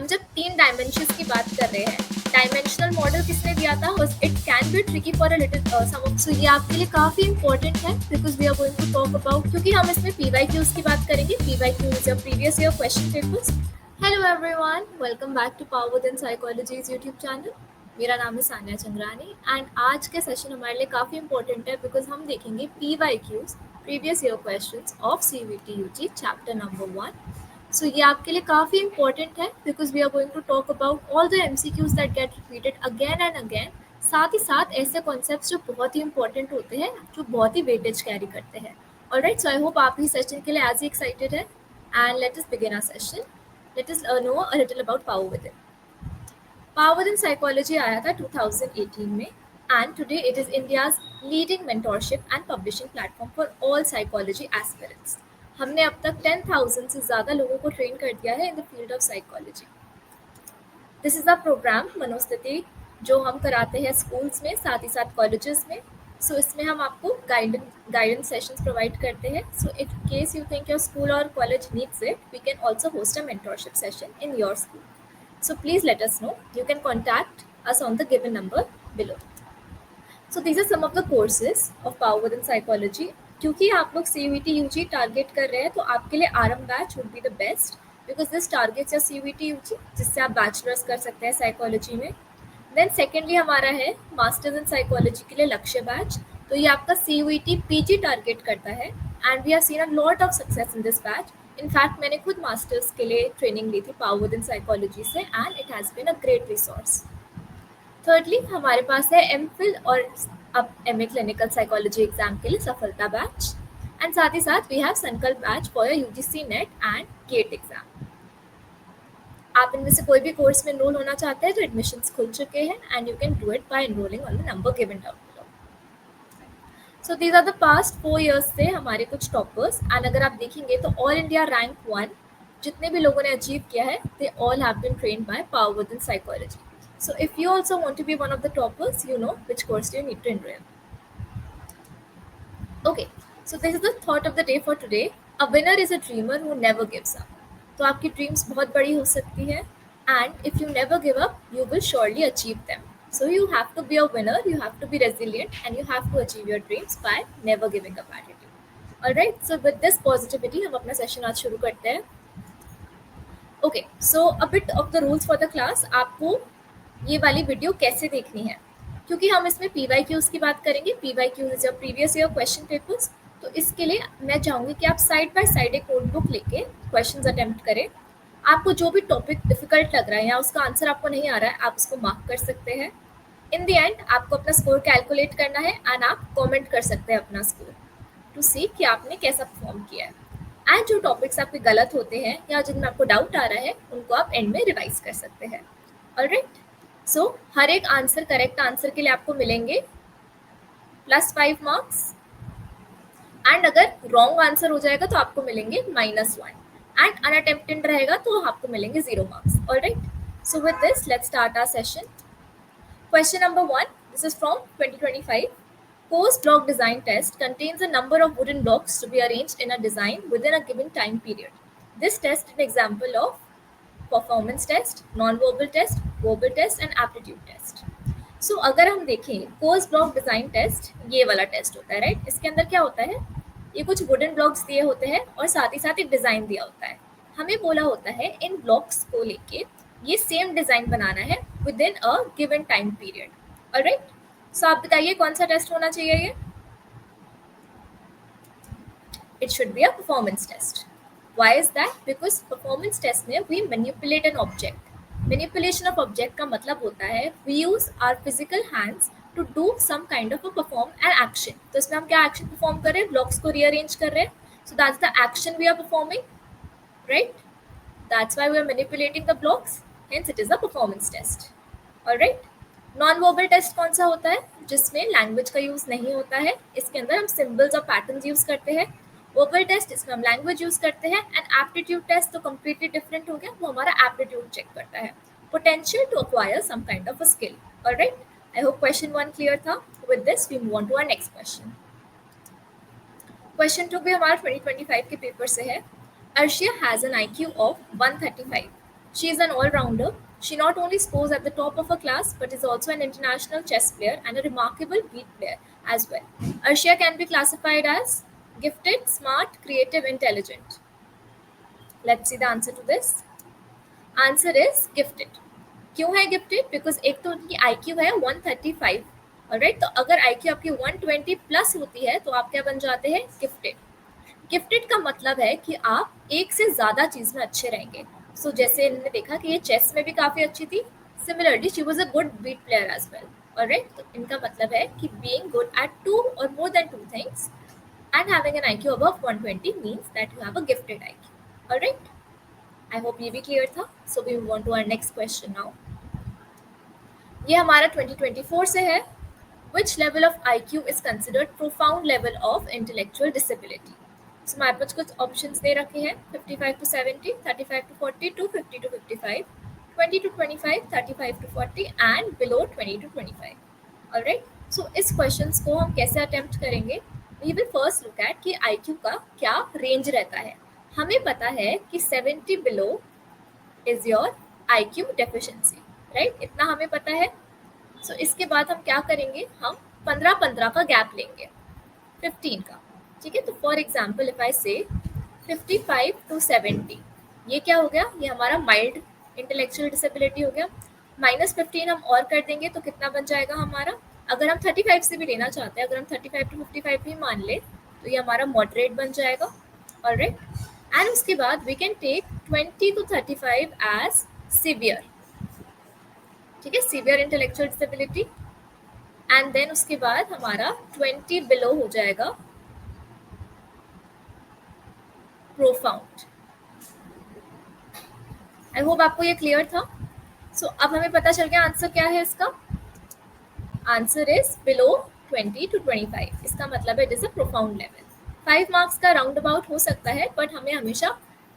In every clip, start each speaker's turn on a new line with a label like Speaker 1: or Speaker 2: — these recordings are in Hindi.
Speaker 1: जब 3 डायमेंशंस की बात कर रहे हैं, डायमेंशनल मॉडल किसने दिया था? It can be tricky for a little some of, so ये आपके लिए काफी इंपॉर्टेंट है because we are going to talk about, क्योंकि हम इसमें पीवाईक्यूज की बात करेंगे. PYQ is your previous year question papers. Hello everyone, welcome back to power with in psychology's YouTube channel. मेरा नाम है सान्या चंद्रानी एंड आज के सेशन हमारे लिए काफी इंपॉर्टेंट है बिकॉज हम देखेंगे PYQs, previous year questions of CVT UG chapter number 1. So ये आपके लिए काफ़ी इंपॉर्टेंट है because we are going to talk about all the MCQs that get repeated again and again. साथ ही साथ ऐसे कॉन्सेप्ट्स जो बहुत ही इंपॉर्टेंट होते हैं, जो बहुत ही वेटेज कैरी करते हैं. ऑलराइट, सो आई होप आप इस सेशन के लिए एज ही एक्साइटेड है and let us begin our session. Let us know a little about power with in. Power with in psychology आया था 2018 में and today it is India's leading mentorship and publishing platform for all psychology aspirants. हमने अब तक 10,000 से ज़्यादा लोगों को ट्रेन कर दिया है in the field of psychology. This is a program Manosthiti जो हम कराते हैं स्कूल्स में, साथ ही साथ कॉलेजेस में. सो इसमें हम आपको गाइडेंस सेशंस प्रोवाइड करते हैं. So in case you think your school और college needs it, we can also host a mentorship session in your school. So please let us know. You can contact us on the given number below. So these are some of the courses of Power Within Psychology. क्योंकि आप लोग CVT UG टारगेट कर रहे हैं तो आपके लिए RM batch would be the best because this targets your CVT UG, जिससे आप बैचलर्स कर सकते हैं साइकोलॉजी में. देन सेकेंडली हमारा है मास्टर्स इन साइकोलॉजी के लिए लक्ष्य बैच. तो ये आपका CVT PG टारगेट करता है and we have seen a lot of success in this batch. In fact मैंने खुद मास्टर्स के लिए ट्रेनिंग ली थी पावर विद इन साइकोलॉजी से and it has been a great resource. Thirdly हमारे पास है MPhil और अब MA क्लिनिकल साइकोलॉजी एग्जाम के लिए सफलता बैच एंड साथ ही साथ we have Sankalp batch for your UGC NET and GATE exam. आप इनमें से कोई भी कोर्स में एनरोल होना चाहते हैं तो एडमिशन्स खुल चुके हैं and you can do it by enrolling on the number given down below. So these are the past 4 years से हमारे कुछ टॉपर्स एंड अगर आप देखेंगे तो ऑल इंडिया रैंक 1 जितने भी लोगों ने अचीव किया है, they all have been trained by power with in साइकोलॉजी. So if you also want to be one of the toppers, you know which course you need to enroll. Okay, so this is the thought of the day for today. A winner is a dreamer who never gives up. तो आपकी ड्रीम्स बहुत बड़ी हो सकती है and if you never give up, you will surely achieve them. So you have to be a winner, you have to be resilient and you have to achieve your dreams by never giving up attitude. Alright, so with this positivity हम अपना सेशन आज शुरू करते हैं. Okay, so a bit of the rules for the class. आपको ये वाली वीडियो कैसे देखनी है, क्योंकि हम इसमें पीवाईक्यूज की बात करेंगे. PYQs is your previous year question papers. तो इसके लिए मैं चाहूँगी कि आप साइड बाय साइड एक नोटबुक लेके क्वेश्चंस अटेम्प्ट करें. आपको जो भी टॉपिक डिफिकल्ट लग रहा है या उसका आंसर आपको नहीं आ रहा है, आप उसको मार्क कर सकते हैं. इन द एंड आपको अपना स्कोर कैलकुलेट करना है एंड आप कॉमेंट कर सकते हैं अपना स्कोर टू सी कि आपने कैसा परफॉर्म किया है. एंड जो टॉपिक्स आपके गलत होते हैं या जिनमें आपको डाउट आ रहा है, उनको आप एंड में रिवाइज कर सकते हैं. ऑलराइट, सो हर एक आंसर, करेक्ट आंसर के लिए आपको मिलेंगे +5 मार्क्स एंड अगर रॉन्ग आंसर हो जाएगा तो आपको मिलेंगे -1 एंड अनअटेम्प्टेड रहेगा तो आपको मिलेंगे 0 marks. Alright, so with this let's start our session. Question number 1, this is from 2025. Course block design test contains a number of wooden blocks to be arranged in a design within a given time period. This test is an example of performance test, non verbal test, verbal test and aptitude test. So अगर हम देखें कोर्स ब्लॉक डिजाइन टेस्ट, ये वाला टेस्ट होता है. राइट, इसके अंदर क्या होता है, ये कुछ वुडन ब्लॉक्स दिए होते हैं और साथ ही साथ एक डिजाइन दिया होता है. हमें बोला होता है इन ब्लॉक्स को लेके ये सेम डिजाइन बनाना है within a given time period. Alright, so आप बताइए कौन सा टेस्ट होना चाहिए ये? It should be a performance test. Why is that? Because performance test में we manipulate an object. Manipulation of object का मतलब होता है we use our physical hands to do some kind of a perform an action. तो इसमें हम क्या action perform कर रहे हैं? Blocks को rearrange कर रहे हैं. So that's the action we are performing, right? That's why we are manipulating the blocks. Hence it is a performance test. Alright? Non-verbal test कौन सा होता है? जिसमें language का use नहीं होता है. इसके अंदर हम symbols और patterns use करते हैं. वर्बल टेस्ट, इसमें हम लैंग्वेज यूज करते हैं. एंड एप्टीट्यूड टेस्ट तो कम्प्लीटली डिफरेंट हो गया, वो हमारा एप्टीट्यूड चेक करता है, potential to acquire some kind of a skill. Alright, I hope question 1 clear था. With this we move on to our next question. Question 2 भी हमारा 2025 के पेपर से है. Arshia has an IQ of 135. She is an all-rounder. She not only scores at the top of her class but is also an international chess player and a remarkable beat player as well. Arshia can be classified as gifted, smart, creative, intelligent. Let's see the answer to this. Answer is gifted. क्यों है गिफ्टेड? बिकॉज एक तो उनकी IQ है 135, ऑलराइट, तो अगर IQ आपकी 120 प्लस होती है तो आप क्या बन जाते हैं? गिफ्टेड. गिफ्टेड का मतलब है कि आप एक से ज्यादा चीज में अच्छे रहेंगे. सो जैसे इन्होंने देखा कि ये चेस में भी काफी अच्छी थी, similarly she was a good beat player as well, alright. तो इनका मतलब है कि बीइंग गुड एट टू और more than two things and having an IQ above 120 means that you have a gifted IQ. Alright? I hope ये भी clear था. So we move on to our next question now. ये हमारा 2024 से है. Which level of IQ is considered profound level of intellectual disability? So हमारे पास कुछ options दे रखे हैं. 55 to 70, 35 to 40, 50 to 55, 20 to 25, 35 to 40 and below 20 to 25. Alright? So इस questions को हम कैसे attempt करेंगे? We will first look at कि IQ का क्या range रहता है. हमें पता है कि 70 below is your IQ deficiency, right? इतना हमें पता है. So इसके बाद हम क्या करेंगे? हम 15-15 का गैप लेंगे, 15 का, ठीक है. तो फॉर एग्जाम्पल इफ आई से 55 to 70, ये क्या हो गया? ये हमारा माइल्ड इंटेलेक्चुअल डिसेबिलिटी हो गया. -15 हम और कर देंगे तो कितना बन जाएगा हमारा? अगर हम 35 से भी लेना चाहते हैं, अगर हम 35 to 55 भी मान ले तो ये हमारा मॉडरेट बन जाएगा, ऑलराइट. एंड उसके बाद we can take 20 to 35 as severe, ठीक है, severe intellectual disability. And then उसके बाद हमारा 20 बिलो हो जाएगा प्रोफाउंड. आई होप आपको ये क्लियर था. सो अब हमें पता चल गया आंसर क्या है इसका. Answer is below 20 to 25. इसका मतलब है it is a profound level. 5 marks का राउंड अबाउट हो सकता है, बट हमें हमेशा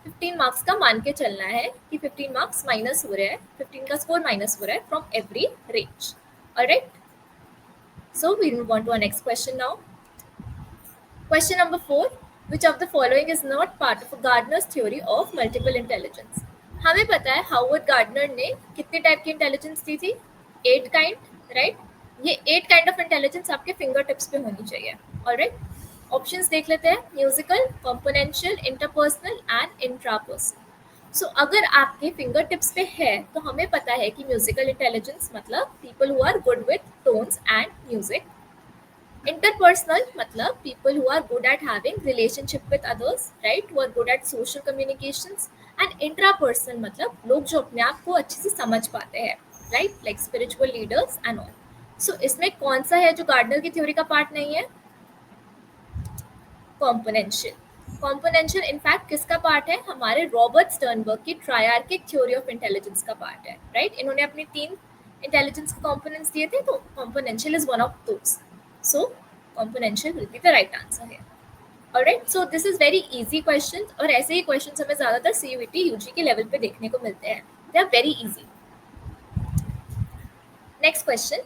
Speaker 1: 15 मार्क्स का मान के चलना है कि 15 मार्क्स माइनस हो रहे हैं, 15 का स्कोर माइनस हो रहा है from every range, alright. So we move on to our next question now. Question number 4. Which of the following is not part of Gardner's theory of multiple intelligence? हमें पता है हावर्ड गार्डनर ने कितने टाइप की इंटेलिजेंस दी थी? 8 काइंड, राइट. ये 8 काइंड ऑफ इंटेलिजेंस आपके फिंगर टिप्स पे होनी चाहिए, ऑलराइट. ऑप्शंस देख लेते हैं. Musical, componential, interpersonal and intrapersonal. So अगर आपके फिंगर टिप्स पे है तो हमें पता है कि म्यूजिकल इंटेलिजेंस मतलब people who are good with tones and music. Interpersonal मतलब people who are good at having relationship with others, right? Who are good at social communications. And intrapersonal मतलब लोग जो अपने आप को अच्छे से समझ पाते हैं, right? Like spiritual leaders and all. So इसमें कौन सा है जो गार्डनर की थ्योरी का पार्ट नहीं है? कॉम्पोनेंशियल. कॉम्पोनेंशियल इनफैक्ट किसका पार्ट है? हमारे रॉबर्ट स्टर्नबर्ग की ट्रायआर्किक थ्योरी ऑफ इंटेलिजेंस का पार्ट है, राइट. इन्होंने अपने 3 इंटेलिजेंस के कॉम्पोनेंट्स दिए थे, तो componential is one of those. So componential will be the right answer here. Alright, so this is very easy questions और ऐसे ही questions हमें ज़्यादातर CUET UG के लेवल पे देखने को मिलते हैं. They are very easy. Next question.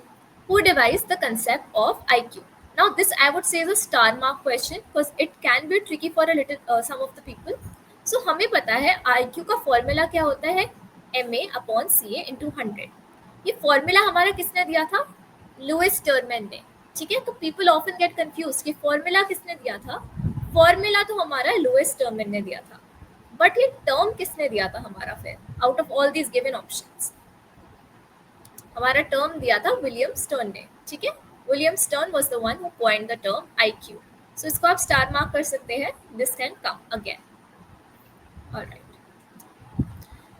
Speaker 1: Who devised the concept of IQ? Now this I would say is a star mark question because it can be tricky for a little some of the people. So हमें पता है IQ का फॉर्मूला क्या होता है? MA/CA into 100. ये फॉर्मूला हमारा किसने दिया था? लुइस टर्मन ने, ठीक है. तो पीपल ऑफन गेट कंफ्यूज कि फॉर्मूला किसने दिया था. फॉर्मूला तो हमारा लुइस टर्मन ने दिया था, बट ये टर्म किसने दिया था हमारा? फिर out of all these given options हमारा टर्म दिया था विलियम स्टर्न ने, ठीक है. William Stern was the one who coined the term IQ. So इसको आप स्टार मार्क कर सकते हैं. This can come again, alright.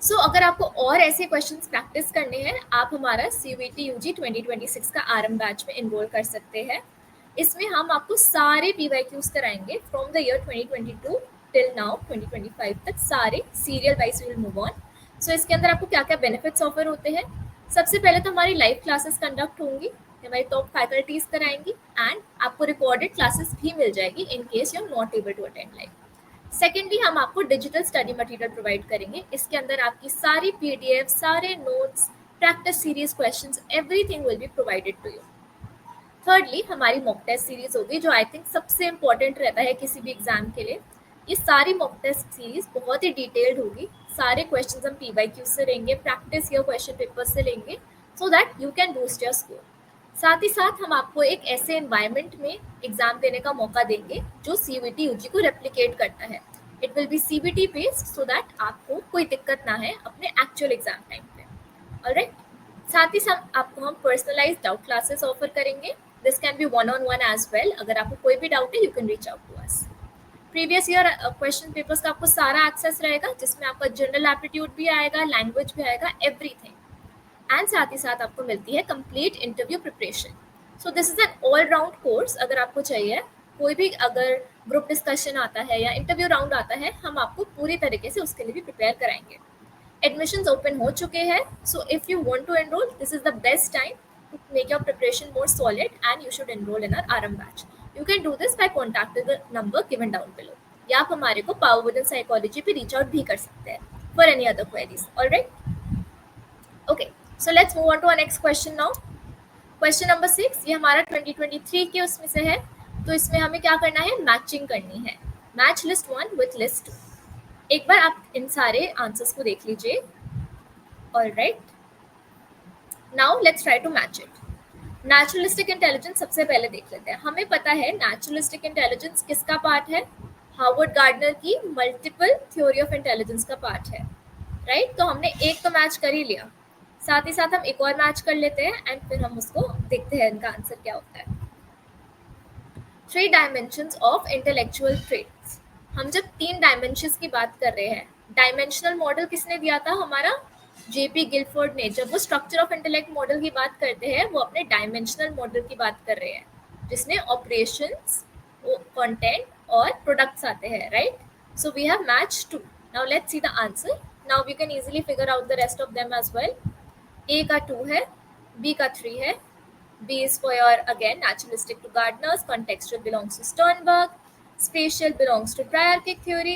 Speaker 1: So अगर आपको और ऐसे क्वेश्चंस प्रैक्टिस करने हैं, आप हमारा CUET UG 2026 का RM बैच में इनरोल कर सकते हैं. इसमें हम आपको सारे PYQs कराएंगे from the year 2022 till now 2025 तक, सारे serial wise will move on. So इसके अंदर आपको क्या क्या बेनिफिट्स ऑफर होते हैं? सबसे पहले तो हमारी लाइव क्लासेस कंडक्ट होंगी, हमारी टॉप फैकल्टीज कराएंगी, एंड आपको रिकॉर्डेड क्लासेस भी मिल जाएगी in case you are not able to attend live. Secondly हम आपको डिजिटल स्टडी मटेरियल प्रोवाइड करेंगे. इसके अंदर आपकी सारी PDF, सारे notes, practice series questions, everything will be provided to you. Thirdly हमारी मॉक टेस्ट सीरीज होगी जो आई थिंक सबसे इम्पॉर्टेंट रहता है किसी भी एग्जाम के लिए. ये सारी मॉक टेस्ट सीरीज बहुत ही डिटेल्ड होगी, सारे क्वेश्चन हम PYQ से लेंगे, प्रैक्टिस या क्वेश्चन पेपर से लेंगे, so that you can boost your score. साथ ही साथ हम आपको एक ऐसे एनवायरनमेंट में एग्जाम देने का मौका देंगे जो CBT UG को रेप्लिकेट करता है। It will be CBT based so that आपको कोई दिक्कत ना है अपने एक्चुअल एग्जाम टाइम पे। ऑलराइट, साथ ही साथ आपको हम पर्सनलाइज्ड डाउट क्लासेस ऑफर करेंगे। This can be one-on-one as well. अगर आपको कोई भी डाउट है you can reach out to us. Previous year question papers का आपको सारा एक्सेस रहेगा, जिसमें आपका जनरल एप्टीट्यूड भी आएगा, लैंग्वेज भी आएगा, एवरीथिंग। एंड साथ ही साथ आपको मिलती है complete interview preparation. So this is an all round course. अगर आपको चाहिए कोई भी, अगर ग्रुप डिस्कशन आता है या इंटरव्यू राउंड आता है, हम आपको पूरी तरीके से उसके लिए भी प्रिपेयर कराएंगे। एडमिशंस ओपन हो चुके हैं, so if you want to enrol, this is the best time to make your preparation more solid and you should enrol in our RM batch. You can do this by contacting the number given down below, या आप हमारे को पावर विद इन साइकोलॉजी पे रीच आउट भी कर सकते हैं for any other queries. Alright, okay, so let's move on to our next question now. Question number 6, ये हमारा 2023 के उसमें से है। तो इसमें हमें क्या करना है, मैचिंग करनी है। Match list 1 with list 2। एक बार आप इन सारे आंसर्स को देख लीजिए। Alright, now let's try to match it. Naturalistic intelligence सबसे पहले देख लेते हैं। हमें पता है नेचुरलिस्टिक इंटेलिजेंस किसका पार्ट है, हार्वर्ड गार्डनर की मल्टीपल थ्योरी ऑफ इंटेलिजेंस का पार्ट है, राइट। तो हमने एक तो मैच कर ही लिया, साथ ही साथ हम एक और मैच कर लेते हैं एंड फिर हम उसको देखते हैं इनका आंसर क्या होता है। 3 डायमेंशंस ऑफ इंटेलेक्चुअल ट्रेट्स। हम जब 3 डायमेंशंस की बात कर रहे हैं, डायमेंशनल मॉडल किसने दिया था, हमारा JP गिलफोर्ड ने। जब वो स्ट्रक्चर ऑफ इंटेलेक्ट मॉडल की बात करते हैं, वो अपने डायमेंशनल मॉडल की बात कर रहे हैं, जिसमें ऑपरेशंस, कंटेंट और प्रोडक्ट्स आते हैं, right. So we have match 2। Now let's see the answer. Now we can easily figure out the rest of them as well. A का 2 है, B का 3 है। B is for your, again, naturalistic to Gardner's, contextual belongs to Sternberg, spatial belongs to triarchic theory,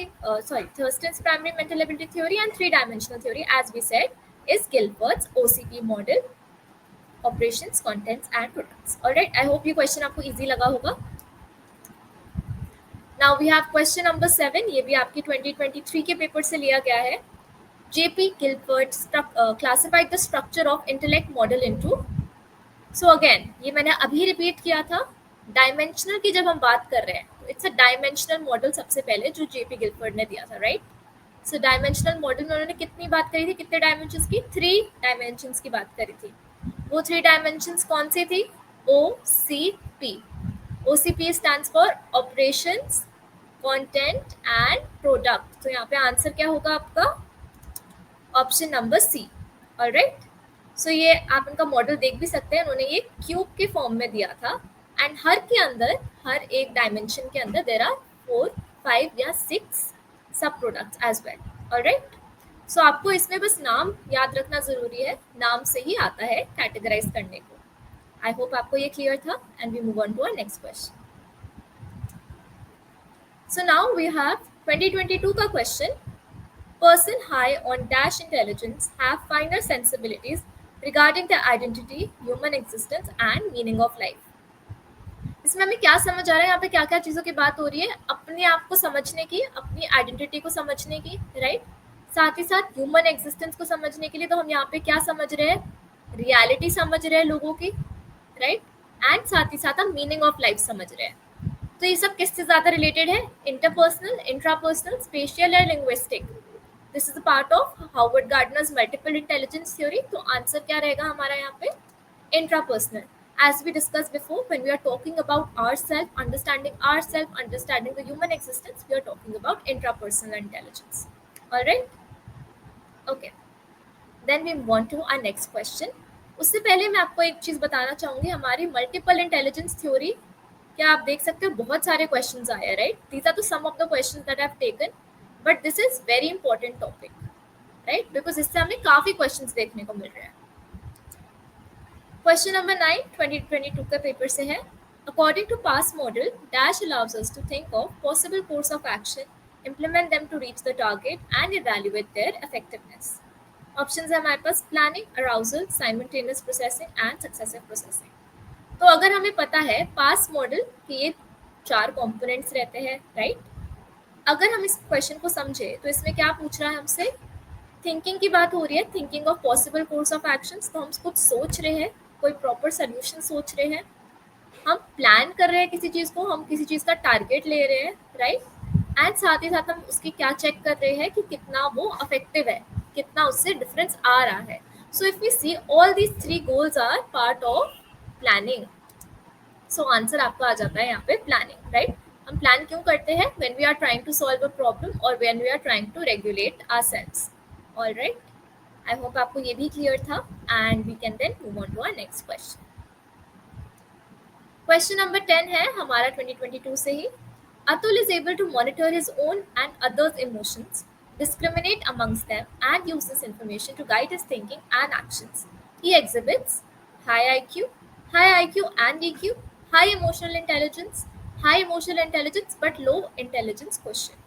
Speaker 1: Thurston's primary mental ability theory, and 3-dimensional theory, as we said, is Guilford's OCP model, operations, contents, and products. Alright, I hope ये question आपको easy लगा होगा. Now we have question number 7. ये भी आपकी 2023 के पेपर से लिया गया है. JP Guilford classified the structure of intellect model into. So again, ये मैंने अभी रिपीट किया था, डायमेंशनल की जब हम बात कर रहे हैं तो इट्स अ डायमेंशनल मॉडल सबसे पहले जो JP गिलफोर्ड ने दिया था, राइट। सो डायमेंशनल मॉडल में उन्होंने कितनी बात करी थी, कितने डायमेंशंस की, 3 डायमेंशंस की बात करी थी। वो 3 डायमेंशंस कौन सी थी, OCP। OCP stands for operations, content and product. तो यहाँ पे आंसर क्या होगा आपका, ऑप्शन नंबर C। ऑलराइट, सो ये आप इनका मॉडल देख भी सकते हैं, उन्होंने ये क्यूब के फॉर्म में दिया था एंड हर के अंदर, हर एक डायमेंशन के अंदर देयर आर 4, 5 या 6 सब प्रोडक्ट्स एज वेल। ऑलराइट, सो आपको इसमें बस नाम याद रखना जरूरी है, नाम से ही आता है कैटेगराइज करने को। आई होप आपको ये क्लियर था and we move on to our next question. So now we have 2022 का question. Person high on dash intelligence have finer sensibilities regarding their identity, human existence and meaning of life। इसमें हमें क्या समझ आ रहा है, यहाँ पे क्या क्या चीज़ों की बात हो रही है, अपने आप को समझने की, अपनी आइडेंटिटी को समझने की, राइट। साथ ही साथ ह्यूमन एग्जिस्टेंस को समझने के लिए, तो हम यहाँ पे क्या समझ रहे हैं, रियलिटी समझ रहे हैं लोगों की, राइट। एंड साथ ही साथ हम मीनिंग ऑफ लाइफ समझ रहे हैं। तो ये सब किससे ज़्यादा रिलेटेड है, इंटरपर्सनल, इंट्रापर्सनल, स्पेशियल या linguistic. This is a part of Harvard Gardner's multiple intelligence theory. तो आंसर क्या रहेगा हमारा यहाँ पे, intrapersonal. As we discussed before, when we are talking about ourself, understanding the human existence, we are talking about intrapersonal intelligence. All right? Okay. Then we move on to our next question. उससे पहले मैं आपको एक चीज़ बताना चाहूँगी, हमारी मल्टीपल इंटेलिजेंस थ्योरी, क्या आप देख सकते हो बहुत सारे क्वेश्चंस आए हैं, right. These are the some of the questions that I have taken, but this is very important topic, right, because इससे हमें काफ़ी क्वेश्चंस देखने को मिल रहे हैं। क्वेश्चन नंबर 9 2022 का पेपर से है। According to PASS model, dash allows us to think of possible course of action, implement them to reach the target and evaluate their effectiveness. Options है हमारे पास, planning, arousal, simultaneous processing and successive processing. तो अगर हमें पता है पास मॉडल के ये 4 कंपोनेंट्स रहते हैं, राइट। अगर हम इस क्वेश्चन को समझे तो इसमें क्या पूछ रहा है हमसे, थिंकिंग की बात हो रही है, thinking of possible course of actions, तो हम कुछ सोच रहे हैं, कोई प्रॉपर सोल्यूशन सोच रहे हैं, हम प्लान कर रहे हैं किसी चीज़ को, हम किसी चीज़ का टारगेट ले रहे हैं, राइट। एंड साथ ही साथ हम उसकी क्या चेक कर रहे हैं कि कितना वो अफेक्टिव है, कितना उससे डिफरेंस आ रहा है। So if we see all these 3 goals are part of planning. So answer आपका आ जाता है यहाँ पे प्लानिंग, राइट। हम प्लान क्यों करते हैं? When we are trying to solve a problem और when we are trying to regulate ourselves. Alright, I hope आपको ये भी क्लियर था and we can then move on to our next question. Question number 10 है हमारा 2022 से ही। Atul is able to monitor his own and others' emotions, discriminate amongst them, and use this information to guide his thinking and actions. He exhibits high IQ and EQ, high emotional intelligence but low intelligence quotient.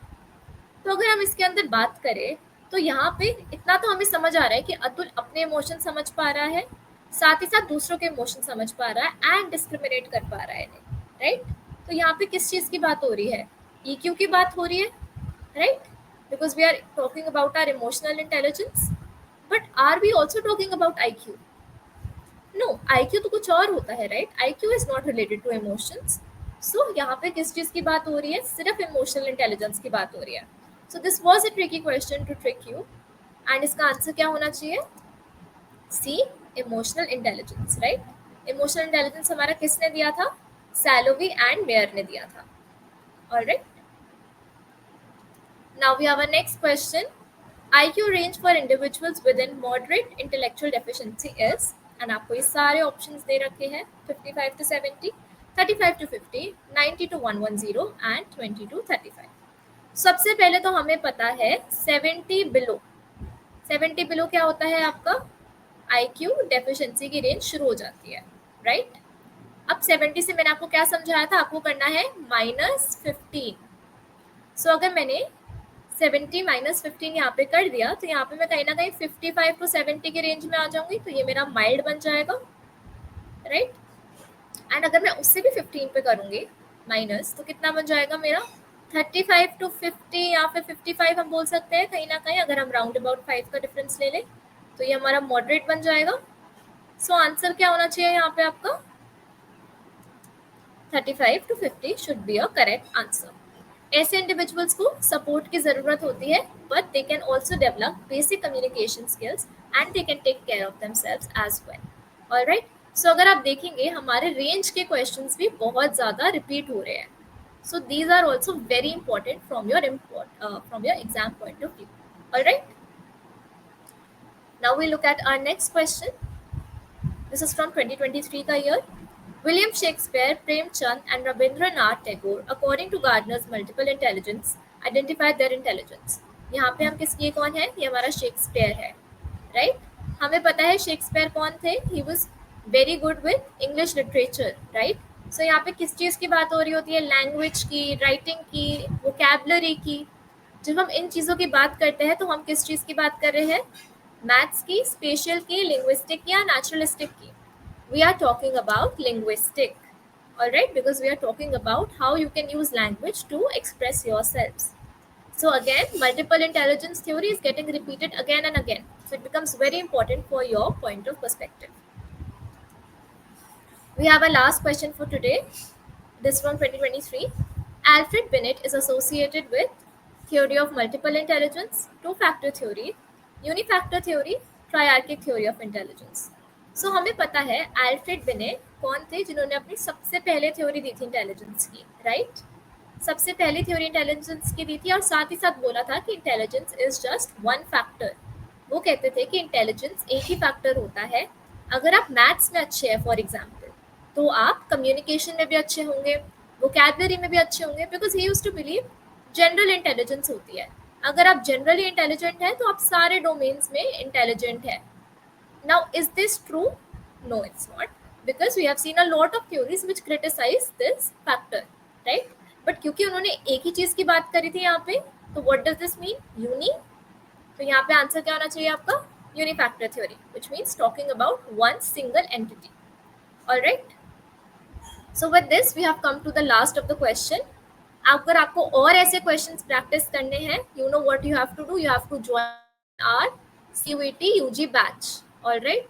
Speaker 1: तो अगर हम इसके अंदर बात करें तो यहाँ पे इतना तो हमें समझ आ रहा है कि अतुल अपने इमोशन समझ पा रहा है, साथ ही साथ दूसरों के इमोशन समझ पा रहा है एंड डिस्क्रिमिनेट कर पा रहा है, राइट। तो यहाँ पे किस चीज़ की बात हो रही है? EQ की बात हो रही है, right, because we are talking about our emotional intelligence. But are we also talking about IQ? No, IQ तो कुछ और होता है, right. IQ is not related to emotions. So यहाँ पे किस चीज़ की बात हो रही है? सिर्फ इमोशनल इंटेलिजेंस की बात हो रही है। So this was a tricky question to trick you and इसका आंसर क्या होना चाहिए? C, emotional intelligence, right. Emotional intelligence हमारा किसने दिया था? सैलोवी एंड मेयर ने दिया था। Alright, now we have a next question. IQ range for individuals within moderate intellectual deficiency is, and आपको ये सारे ऑप्शंस दे रखे हैं, 55 to 70, 35 to 50, 90 to 110 and 20 to 35। सबसे पहले तो हमें पता है 70 बिलो। 70 बिलो क्या होता है? आपका IQ डेफिशिएंसी की रेंज शुरू हो जाती है, राइट। अब 70 से मैंने आपको क्या समझाया था? आपको करना है -15। सो अगर मैंने 70 -15 यहाँ पे कर दिया तो यहाँ पे मैं कहीं ना कहीं 55 to 70 के रेंज में आ जाऊंगी, तो ये मेरा माइल्ड बन जाएगा, राइट। एंड अगर मैं उससे भी 15 पे करूंगी माइनस, तो कितना बन जाएगा मेरा? 35 to 50 या फिर 55 हम बोल सकते हैं कहीं ना कहीं, अगर हम राउंड अबाउट 5 का डिफरेंस ले लें तो ये हमारा मॉडरेट बन जाएगा। सो आंसर क्या होना चाहिए यहाँ पे आपका? 35 to 50 should be a correct answer. ऐसे इंडिविजुअल्स को सपोर्ट की ज़रूरत होती है, but they can also develop basic communication skills and they can take care of themselves as well. Alright, so अगर आप देखेंगे हमारे रेंज के क्वेश्चंस भी बहुत ज़्यादा रिपीट हो रहे हैं। So these are also very important from your exam point of view. Alright, now we look at our next question. This is from 2023 का year. William Shakespeare, Premchand, and Rabindranath Tagore, according to Gardner's multiple intelligence, identified their intelligence. यहाँ पे हम किसकी कौन है? ये हमारा शेक्सपियर है, राइट। हमें पता है शेक्सपियर कौन थे? He was very good with English literature, right. So यहाँ पे किस चीज़ की बात हो रही होती है? लैंग्वेज की, राइटिंग की, वोकैबलरी की। जब हम इन चीज़ों की बात करते हैं तो हम किस चीज़ की बात कर रहे हैं? मैथ्स की, स्पेशल की, लिंग्विस्टिक या नेचुरलिस्टिक की? We are talking about linguistic, all right, because we are talking about how you can use language to express yourselves. So again, multiple intelligence theory is getting repeated again and again, so it becomes very important for your point of perspective. We have a last question for today. This from 2023. Alfred Binet is associated with theory of multiple intelligence, two-factor theory, unifactor theory, triarchic theory of intelligence. सो हमें पता है एल्फ्रेड बिने कौन थे जिन्होंने अपनी सबसे पहले थ्योरी दी थी इंटेलिजेंस की, राइट। सबसे पहली थ्योरी इंटेलिजेंस की दी थी और साथ ही साथ बोला था कि intelligence is just one factor. वो कहते थे कि इंटेलिजेंस एक ही फैक्टर होता है। अगर आप मैथ्स में अच्छे हैं फॉर एग्जाम्पल, तो आप कम्युनिकेशन में भी अच्छे होंगे, वोकैबलरी में भी अच्छे होंगे, because he used to believe general intelligence होती है। अगर आप जनरली इंटेलिजेंट हैं तो आप सारे डोमेन्स में इंटेलिजेंट हैं। Now, is this true? No, it's not, because we have seen a lot of theories which criticize this factor, right? But क्योंकि उन्होंने एक ही चीज़ की बात करी थी यहाँ पे, तो what does this mean? Uni. तो यहाँ पे आंसर क्या होना चाहिए आपका? Unifactor theory, which means talking about one single entity. All right. So with this, we have come to the last of the question. अगर आपको और ऐसे questions practice करने हैं, you know what you have to do. You have to join our CUET UG batch. Alright,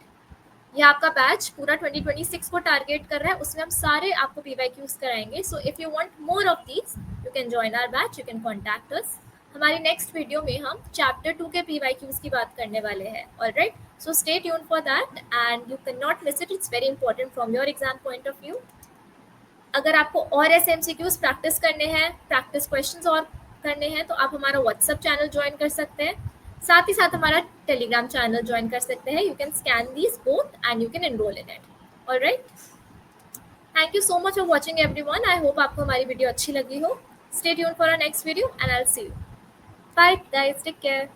Speaker 1: ये आपका बैच पूरा 2026 को टारगेट कर रहा है, उसमें हम सारे आपको PYQs कराएंगे। So if you want more of these you can join our batch, you can contact us. हमारी नेक्स्ट वीडियो में हम चैप्टर 2 के PYQs की बात करने वाले हैं। Alright, so stay tune for that and you can not miss it, it's very important from your exam point of view. अगर आपको और ऐसे MCQs प्रैक्टिस करने हैं, प्रैक्टिस क्वेश्चंस और करने हैं, तो आप हमारा व्हाट्सएप चैनल ज्वाइन कर सकते हैं, साथ ही साथ हमारा टेलीग्राम चैनल ज्वाइन कर सकते हैं। You can scan these both and you can enrol in it. Alright, thank you so much for watching everyone. I hope आपको हमारी वीडियो अच्छी लगी हो। Stay tune for our next video and I will see you. Bye guys, take care.